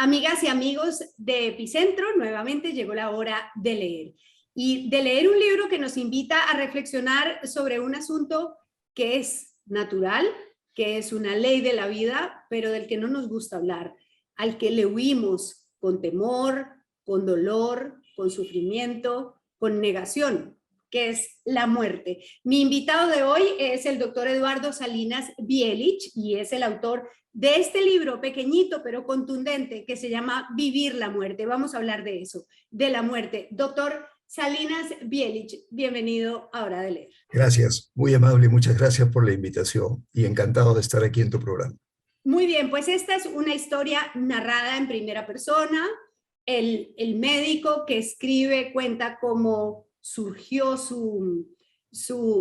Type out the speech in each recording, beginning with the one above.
Amigas y amigos de Epicentro, nuevamente llegó la hora de leer. Y de leer un libro que nos invita a reflexionar sobre un asunto que es natural, que es una ley de la vida, pero del que no nos gusta hablar, al que le huimos con temor, con dolor, con sufrimiento, con negación, que es la muerte. Mi invitado de hoy es el doctor Eduardo Salinas Bielich y es el autor de este libro pequeñito pero contundente que se llama Vivir la muerte. Vamos a hablar de eso, de la muerte. Doctor Salinas Bielich, bienvenido a Hora de Leer. Gracias, muy amable, muchas gracias por la invitación y encantado de estar aquí en tu programa. Muy bien, pues esta es una historia narrada en primera persona. El médico que escribe cuenta cómo surgió su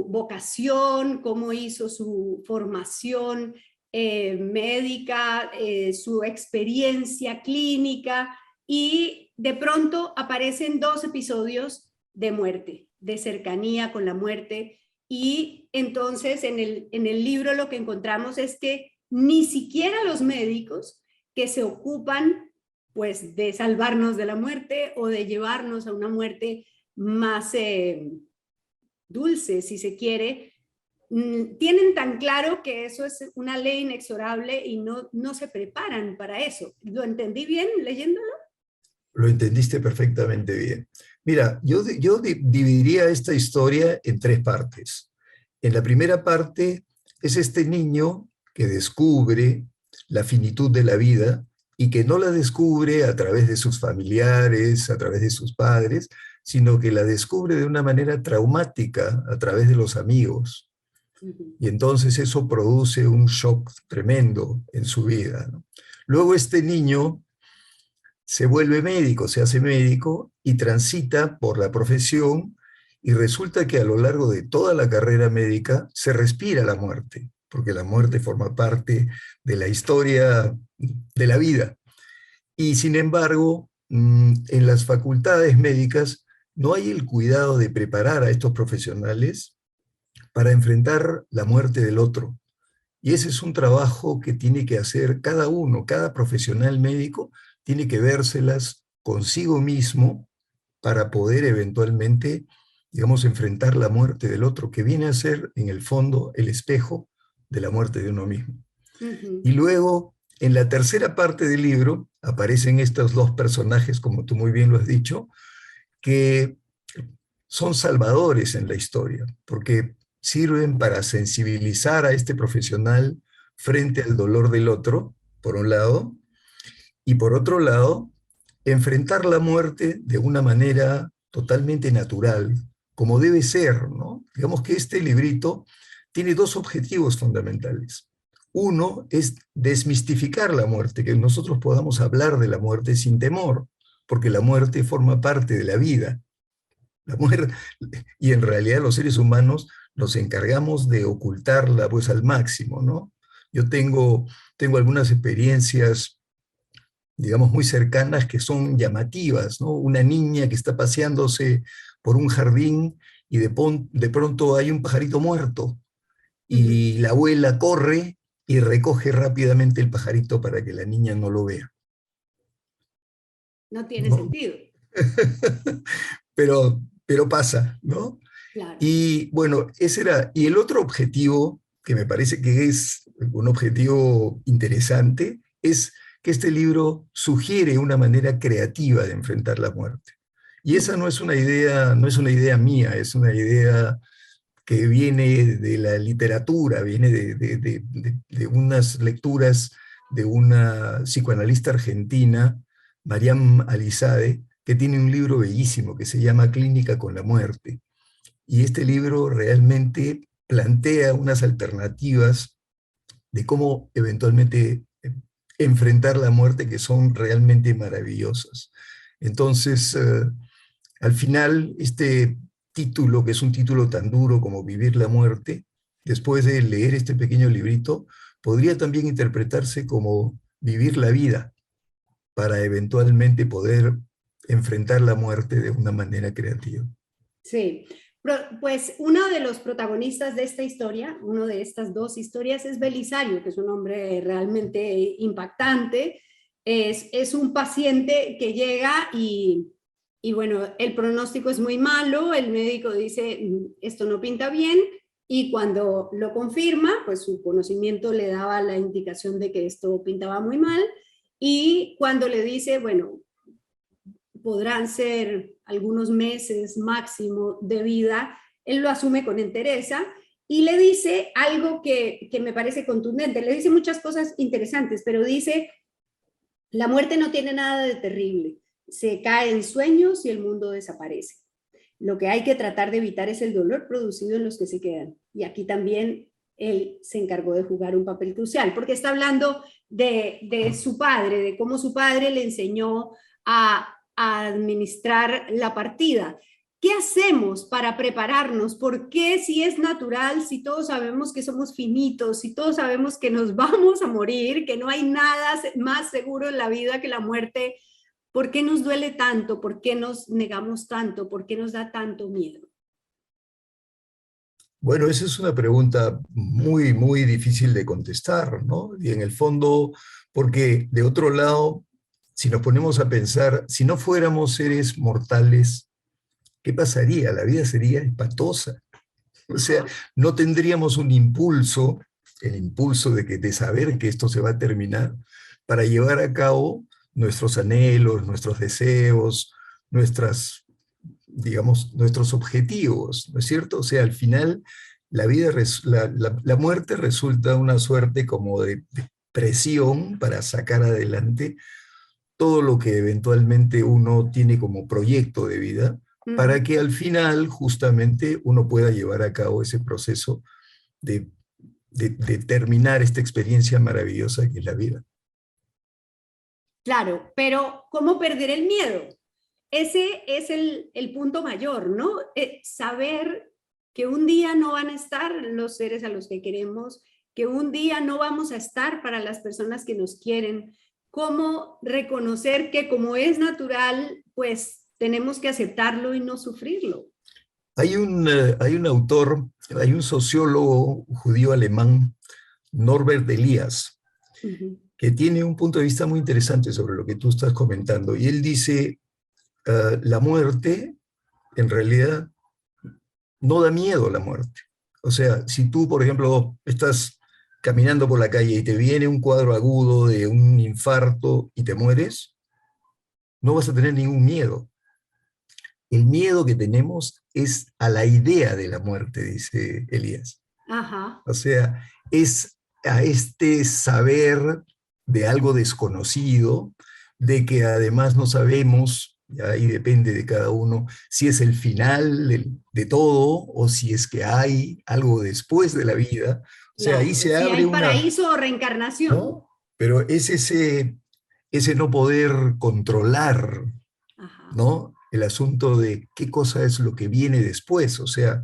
vocación, cómo hizo su formación médica, su experiencia clínica, y de pronto aparecen dos episodios de muerte, de cercanía con la muerte, y entonces en el libro lo que encontramos es que ni siquiera los médicos que se ocupan pues de salvarnos de la muerte o de llevarnos a una muerte más dulce, si se quiere, tienen tan claro que eso es una ley inexorable y no se preparan para eso. ¿Lo entendí bien leyéndolo? Lo entendiste perfectamente bien. Mira, yo dividiría esta historia en tres partes. En la primera parte es este niño que descubre la finitud de la vida y que no la descubre a través de sus familiares, a través de sus padres, sino que la descubre de una manera traumática a través de los amigos. Y entonces eso produce un shock tremendo en su vida, ¿no? Luego este niño se vuelve médico, se hace médico y transita por la profesión, y resulta que a lo largo de toda la carrera médica se respira la muerte, porque la muerte forma parte de la historia de la vida. Y sin embargo, en las facultades médicas no hay el cuidado de preparar a estos profesionales para enfrentar la muerte del otro. Y ese es un trabajo que tiene que hacer cada uno, cada profesional médico tiene que vérselas consigo mismo para poder eventualmente, digamos, enfrentar la muerte del otro, que viene a ser, en el fondo, el espejo de la muerte de uno mismo. Y luego, en la tercera parte del libro, aparecen estos dos personajes, como tú muy bien lo has dicho, que son salvadores en la historia, porque sirven para sensibilizar a este profesional frente al dolor del otro, por un lado, y por otro lado, enfrentar la muerte de una manera totalmente natural, como debe ser, ¿no? Digamos que este librito tiene dos objetivos fundamentales. Uno es desmistificar la muerte, que nosotros podamos hablar de la muerte sin temor, porque la muerte forma parte de la vida. La muerte, y en realidad los seres humanos nos encargamos de ocultarla pues al máximo, ¿no? Yo tengo algunas experiencias, digamos, muy cercanas que son llamativas, ¿no? Una niña que está paseándose por un jardín y de pronto hay un pajarito muerto y la abuela corre y recoge rápidamente el pajarito para que la niña no lo vea. No tiene ¿No? sentido. pero pasa, ¿no? Claro. Y bueno, ese era, y el otro objetivo, que me parece que es un objetivo interesante, es que este libro sugiere una manera creativa de enfrentar la muerte. Y esa no es una idea mía, es una idea que viene de la literatura, viene de unas lecturas de una psicoanalista argentina, Mariam Alizade, que tiene un libro bellísimo que se llama Clínica con la muerte. Y este libro realmente plantea unas alternativas de cómo eventualmente enfrentar la muerte que son realmente maravillosas. Entonces, al final, este título, que es un título tan duro como Vivir la muerte, después de leer este pequeño librito, podría también interpretarse como Vivir la vida, para eventualmente poder enfrentar la muerte de una manera creativa. Sí, pues uno de los protagonistas de esta historia, uno de estas dos historias es Belisario, que es un hombre realmente impactante, Es un paciente que llega y bueno, el pronóstico es muy malo, el médico dice, esto no pinta bien, y cuando lo confirma, pues su conocimiento le daba la indicación de que esto pintaba muy mal, y cuando le dice, bueno, podrán ser algunos meses máximo de vida, él lo asume con entereza y le dice algo que me parece contundente, le dice muchas cosas interesantes, pero dice, la muerte no tiene nada de terrible, se cae en sueños y el mundo desaparece. Lo que hay que tratar de evitar es el dolor producido en los que se quedan. Y aquí también él se encargó de jugar un papel crucial, porque está hablando de su padre, de cómo su padre le enseñó a administrar la partida. ¿Qué hacemos para prepararnos? ¿Por qué si es natural, si todos sabemos que somos finitos, si todos sabemos que nos vamos a morir, que no hay nada más seguro en la vida que la muerte? ¿Por qué nos duele tanto? ¿Por qué nos negamos tanto? ¿Por qué nos da tanto miedo? Bueno, esa es una pregunta muy, muy difícil de contestar, ¿no? Y en el fondo, porque de otro lado, si nos ponemos a pensar, si no fuéramos seres mortales, ¿qué pasaría? La vida sería espantosa. O sea, no tendríamos un impulso, el impulso de saber que esto se va a terminar, para llevar a cabo nuestros anhelos, nuestros deseos, nuestras, digamos, nuestros objetivos, ¿no es cierto? O sea, al final la vida, la muerte resulta una suerte como de presión para sacar adelante todo lo que eventualmente uno tiene como proyecto de vida, para que al final justamente uno pueda llevar a cabo ese proceso de, de terminar esta experiencia maravillosa que es la vida. Claro, pero ¿cómo perder el miedo? Ese es el punto mayor, ¿no? Saber que un día no van a estar los seres a los que queremos, que un día no vamos a estar para las personas que nos quieren. ¿Cómo reconocer que como es natural, pues tenemos que aceptarlo y no sufrirlo? Hay un autor, hay un sociólogo judío alemán, Norbert Elias, que tiene un punto de vista muy interesante sobre lo que tú estás comentando. Y él dice, la muerte, en realidad, no da miedo la muerte. O sea, si tú, por ejemplo, estás caminando por la calle y te viene un cuadro agudo de un infarto y te mueres, no vas a tener ningún miedo. El miedo que tenemos es a la idea de la muerte, dice Elías. Ajá. O sea, es a este saber de algo desconocido, de que además no sabemos, ahí depende de cada uno, si es el final de todo o si es que hay algo después de la vida. O sea, ahí Claro, se si abre hay una, paraíso o reencarnación. ¿no? Pero es ese no poder controlar, Ajá. ¿no? El asunto de qué cosa es lo que viene después. O sea,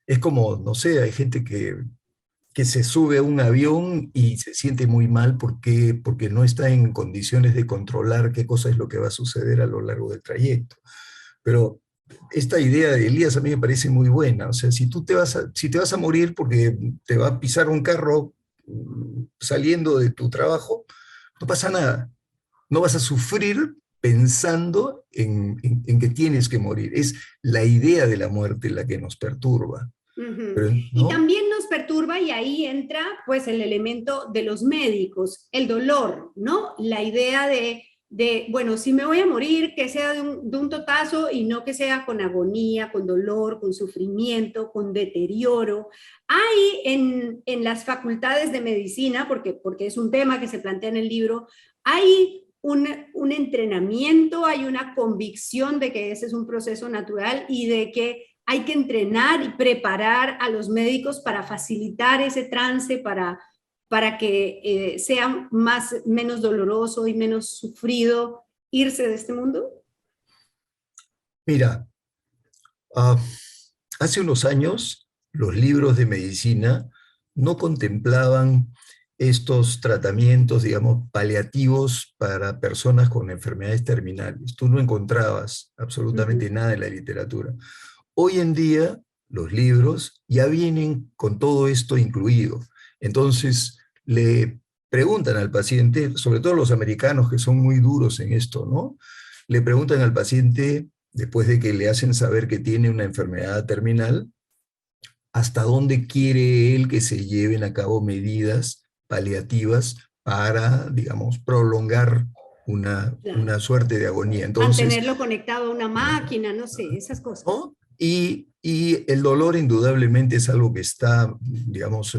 es como, no sé, hay gente que se sube a un avión y se siente muy mal porque no está en condiciones de controlar qué cosa es lo que va a suceder a lo largo del trayecto. Pero esta idea de Elías a mí me parece muy buena. O sea, si te vas a morir porque te va a pisar un carro saliendo de tu trabajo, no pasa nada. No vas a sufrir pensando en que tienes que morir. Es la idea de la muerte la que nos perturba. Pero, Y ¿no? también nos perturba, y ahí entra pues el elemento de los médicos, el dolor, ¿no? La idea bueno, si me voy a morir, que sea de un totazo y no que sea con agonía, con dolor, con sufrimiento, con deterioro. Hay en las facultades de medicina, porque es un tema que se plantea en el libro, hay un entrenamiento, hay una convicción de que ese es un proceso natural y de que hay que entrenar y preparar a los médicos para facilitar ese trance, para que sea menos doloroso y menos sufrido irse de este mundo? Mira, uh, hace unos años los libros de medicina no contemplaban estos tratamientos, digamos, paliativos para personas con enfermedades terminales. Tú no encontrabas absolutamente nada en la literatura. Hoy en día los libros ya vienen con todo esto incluido. Entonces, preguntan al paciente, sobre todo los americanos que son muy duros en esto, ¿no? Le preguntan al paciente, después de que le hacen saber que tiene una enfermedad terminal, hasta dónde quiere él que se lleven a cabo medidas paliativas para, digamos, prolongar Claro. una suerte de agonía. Entonces, Mantenerlo conectado a una máquina, no sé, esas cosas. ¿no? Y el dolor indudablemente es algo que está, digamos,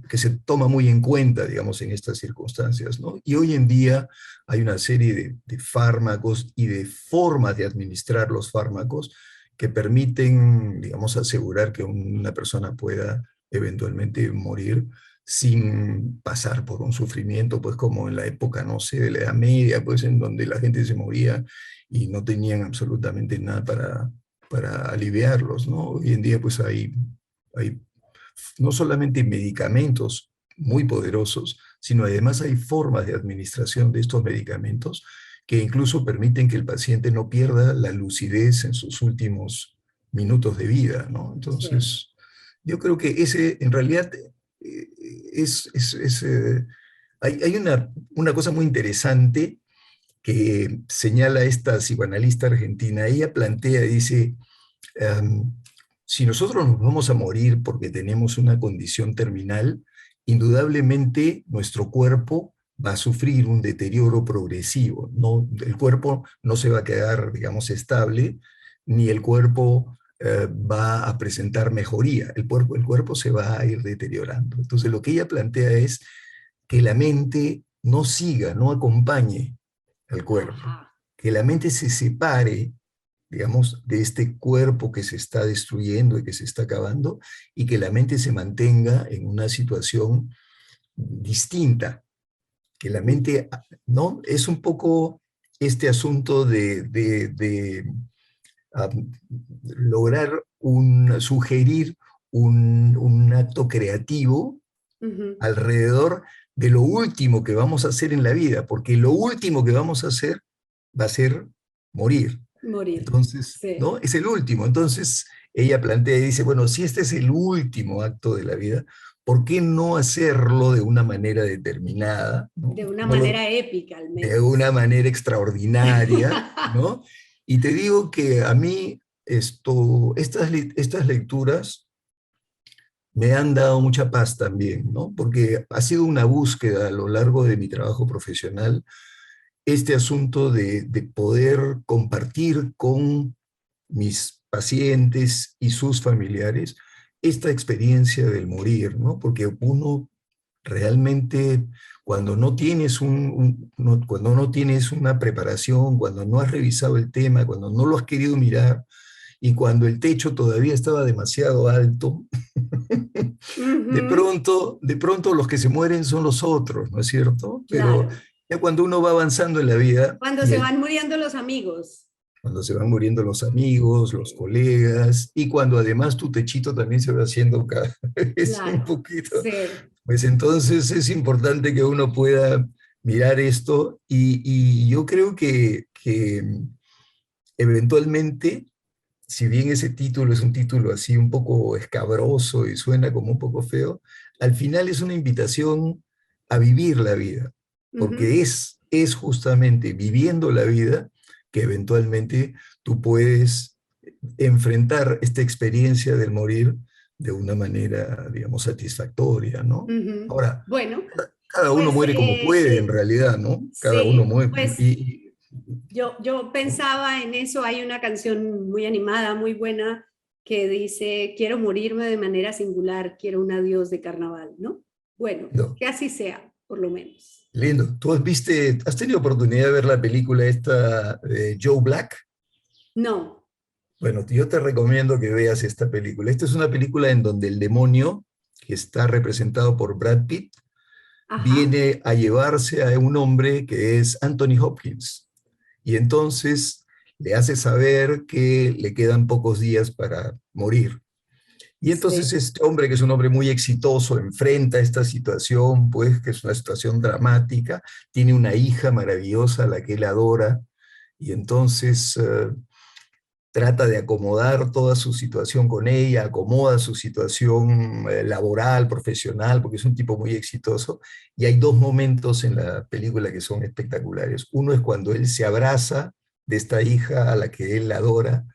que se toma muy en cuenta, digamos, en estas circunstancias, ¿no? Y hoy en día hay una serie de fármacos y de formas de administrar los fármacos que permiten, digamos, asegurar que una persona pueda eventualmente morir sin pasar por un sufrimiento, pues como en la época, no sé, de la Edad Media, pues en donde la gente se moría y no tenían absolutamente nada para aliviarlos, ¿no? Hoy en día, pues hay no solamente medicamentos muy poderosos, sino además hay formas de administración de estos medicamentos que incluso permiten que el paciente no pierda la lucidez en sus últimos minutos de vida, ¿no? Sí. Entonces, yo creo que ese, en realidad, eh, hay una cosa muy interesante que señala esta psicoanalista argentina. Ella plantea, dice, um, si nosotros nos vamos a morir porque tenemos una condición terminal, indudablemente nuestro cuerpo va a sufrir un deterioro progresivo. No, el cuerpo no se va a quedar, digamos, estable, ni el cuerpo va a presentar mejoría. El cuerpo se va a ir deteriorando. Entonces, lo que ella plantea es que la mente no siga, no acompañe al cuerpo, Ajá. que la mente se separe, digamos, de este cuerpo que se está destruyendo y que se está acabando, y que la mente se mantenga en una situación distinta, que la mente, ¿no? Es un poco este asunto de lograr sugerir un acto creativo Ujú. alrededor de lo último que vamos a hacer en la vida, porque lo último que vamos a hacer va a ser morir. Morir. Entonces, Sí. ¿no? Es el último. Entonces, ella plantea y dice, bueno, si este es el último acto de la vida, ¿por qué no hacerlo de una manera determinada, ¿no? De una No lo, manera épica, al de menos. una manera extraordinaria, ¿no? Y te digo que a mí estas lecturas me han dado mucha paz también, ¿no? Porque ha sido una búsqueda a lo largo de mi trabajo profesional, este asunto de poder compartir con mis pacientes y sus familiares esta experiencia del morir, ¿no? Porque uno realmente, cuando no tienes cuando no tienes una preparación, cuando no has revisado el tema, cuando no lo has querido mirar, y cuando el techo todavía estaba demasiado alto, Ujú. de pronto los que se mueren son los otros, ¿no es cierto? Pero Claro. ya cuando uno va avanzando en la vida Cuando se van muriendo los amigos. cuando se van muriendo los amigos, los Sí. colegas, y cuando además tu techito también se va haciendo cada vez un Claro. poquito, Sí. pues entonces es importante que uno pueda mirar esto y yo creo que eventualmente, si bien ese título es un título así un poco escabroso y suena como un poco feo, al final es una invitación a vivir la vida, Ujú. porque es justamente viviendo la vida que eventualmente tú puedes enfrentar esta experiencia del morir de una manera, digamos, satisfactoria, ¿no? Ujú. Ahora, Bueno, cada uno pues muere como puede en realidad, ¿no? Cada uno sí, muere. pues Y, yo ¿no? pensaba en eso. Hay una canción muy animada, muy buena, que dice, quiero morirme de manera singular, quiero un adiós de carnaval, ¿no? Bueno, No. que así sea, por lo menos. Lindo. ¿Has tenido oportunidad de ver la película esta de Joe Black? No. Bueno, yo te recomiendo que veas esta película. Esta es una película en donde el demonio, que está representado por Brad Pitt, Ajá. viene a llevarse a un hombre que es Anthony Hopkins. Y entonces le hace saber que le quedan pocos días para morir. Y entonces Sí. este hombre, que es un hombre muy exitoso, enfrenta esta situación, pues, que es una situación dramática, tiene una hija maravillosa a la que él adora, y entonces trata de acomodar toda su situación con ella, acomoda su situación laboral, profesional, porque es un tipo muy exitoso. Y hay dos momentos en la película que son espectaculares. Uno es cuando él se abraza de esta hija a la que él adora,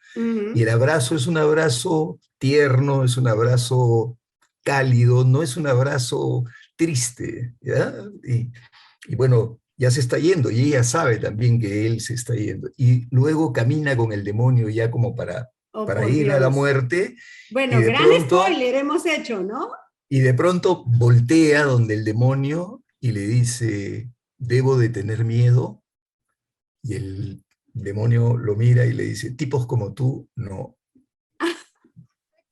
y el abrazo es un abrazo tierno, es un abrazo cálido, no es un abrazo triste, ¿ya? Y bueno, ya se está yendo y ella sabe también que él se está yendo. Y luego camina con el demonio ya como Oh, para por ir a la Dios. muerte y Bueno, de gran pronto, spoiler hemos hecho, ¿no? y de pronto voltea donde el demonio y le dice, debo de tener miedo. Y el demonio lo mira y le dice, tipos como tú, no.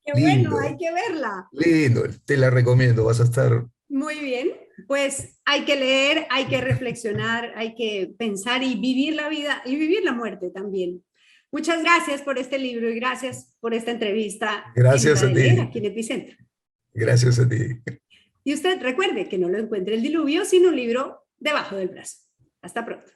Qué bueno, hay Lindo, que verla. lindo, te la recomiendo, vas a estar... Muy bien, pues hay que leer, hay que reflexionar, hay que pensar y vivir la vida y vivir la muerte también. Muchas gracias por este libro y gracias por esta entrevista en Gracias Hora a de Leer ti, aquí en Epicentro. gracias a ti. Y usted recuerde que no lo encuentre el diluvio, sino un libro debajo del brazo. Hasta pronto.